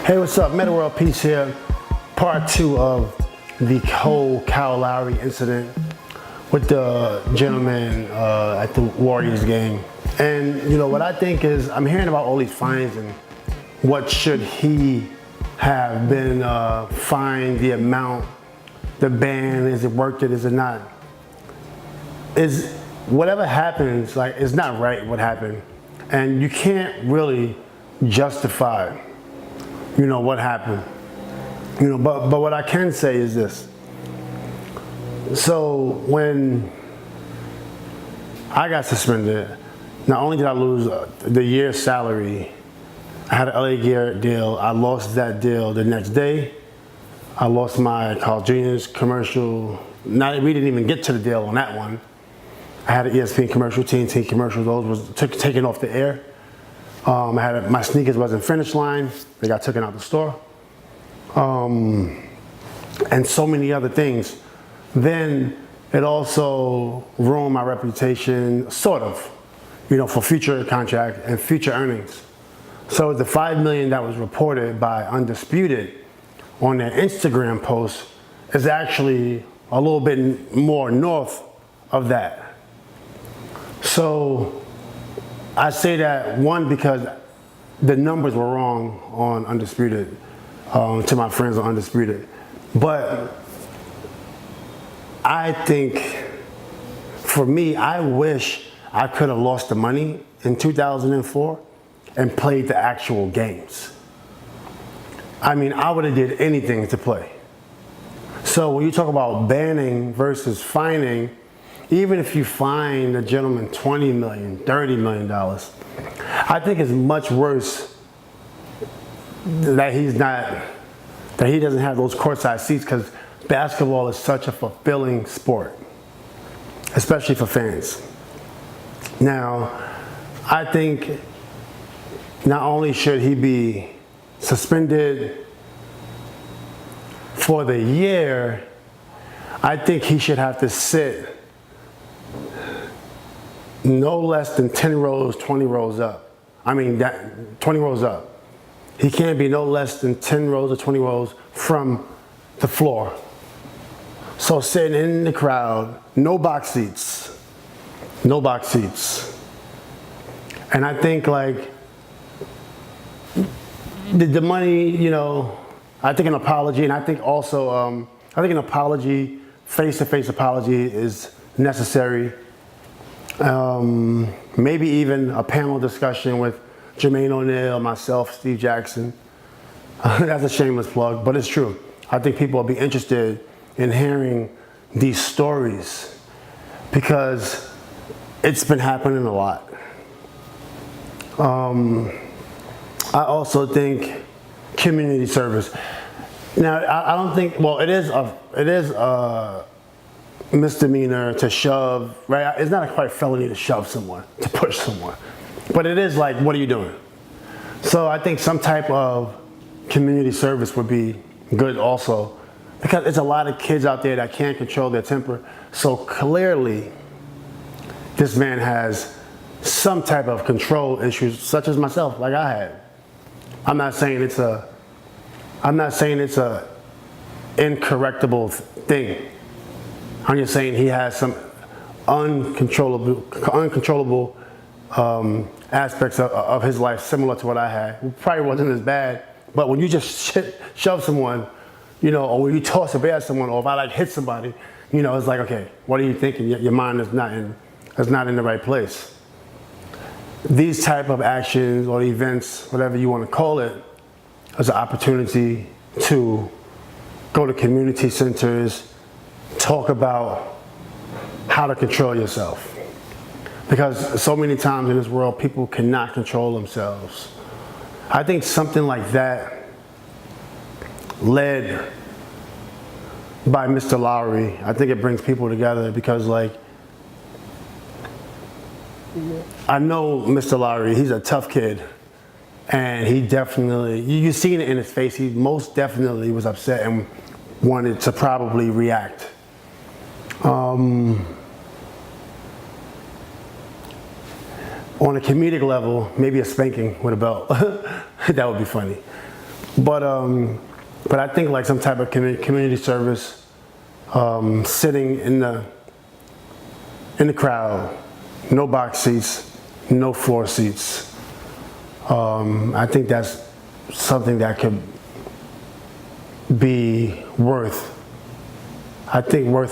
Hey, what's up? Metta World Peace here. Part 2 of the whole Lowry incident with the gentleman at the Warriors game. And you know what I think is, I'm hearing about all these fines and what should he have been fined, the amount, the ban, is it worth it, is it not? Is whatever happens, like, it's not right what happened. And you can't really justify, you know, what happened. You know, but what I can say is this. So when I got suspended, not only did I lose the year's salary, I had an LA Gear deal. I lost that deal the next day. I lost my Carl Jr.'s commercial. We didn't even get to the deal on that one. I had an ESPN commercial, TNT commercial. Those was taken off the air. I had my sneakers wasn't finish line. They got taken out the store. And so many other things. Then it also ruined my reputation, sort of, you know, for future contract and future earnings. So the $5 million that was reported by Undisputed on their Instagram post is actually a little bit more north of that. So I say that, one, because the numbers were wrong on Undisputed, to my friends on Undisputed. But I think, for me, I wish I could have lost the money in 2004 and played the actual games. I mean, I would have did anything to play. So when you talk about banning versus fining, even if you fine a gentleman $20 million, $30 million, I think it's much worse that he doesn't have those courtside seats, because basketball is such a fulfilling sport, especially for fans. Now, I think not only should he be suspended for the year, I think he should have to sit no less than 10 rows, 20 rows up. 20 rows up. He can't be no less than 10 rows or 20 rows from the floor. So sitting in the crowd, no box seats. No box seats. And I think, like, the money, you know, I think an apology, and I think also, I think an apology, face-to-face apology is necessary. Maybe even a panel discussion with Jermaine O'Neal, myself, Steve Jackson. That's a shameless plug, but it's true. I think people will be interested in hearing these stories because it's been happening a lot. I also think community service. Now, I don't think, well, it is a misdemeanor to shove, right? It's not quite a felony to shove someone, to push someone. But it is like, what are you doing? So I think some type of community service would be good also, because it's a lot of kids out there that can't control their temper. So clearly, this man has some type of control issues, such as myself, like I had. I'm not saying it's a incorrectable thing. I'm just saying he has some uncontrollable aspects of his life similar to what I had. It probably wasn't as bad, but when you just shove someone, you know, or when you toss a bear at someone, or if I like hit somebody, you know, it's like, okay, what are you thinking? Your mind is not in the right place. These type of actions or events, whatever you want to call it, is an opportunity to go to community centers, talk about how to control yourself. Because so many times in this world, people cannot control themselves. I think something like that, led by Mr. Lowry, I think it brings people together because, like, I know Mr. Lowry, he's a tough kid. And he definitely, you've seen it in his face, he most definitely was upset and wanted to probably react. On a comedic level, maybe a spanking with a belt. That would be funny. But I think like some type of community service, sitting in the crowd, no box seats, no floor seats. I think that's something that could be worth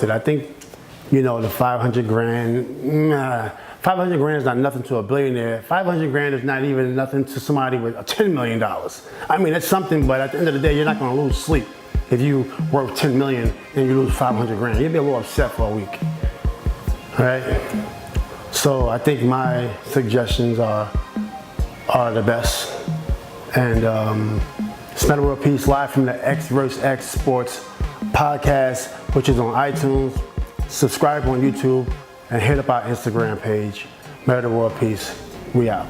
it. I think, the 500 grand, 500 grand is not nothing to a billionaire. 500 grand is not even nothing to somebody with $10 million. I mean, it's something, but at the end of the day, you're not gonna lose sleep. If you worth 10 million and you lose 500 grand, you'll be a little upset for a week, right? So I think my suggestions are the best. And it's Metta World Peace, live from the XvsX Sports podcast, which is on iTunes. Subscribe on YouTube and hit up our Instagram page. Metta World Peace. We out.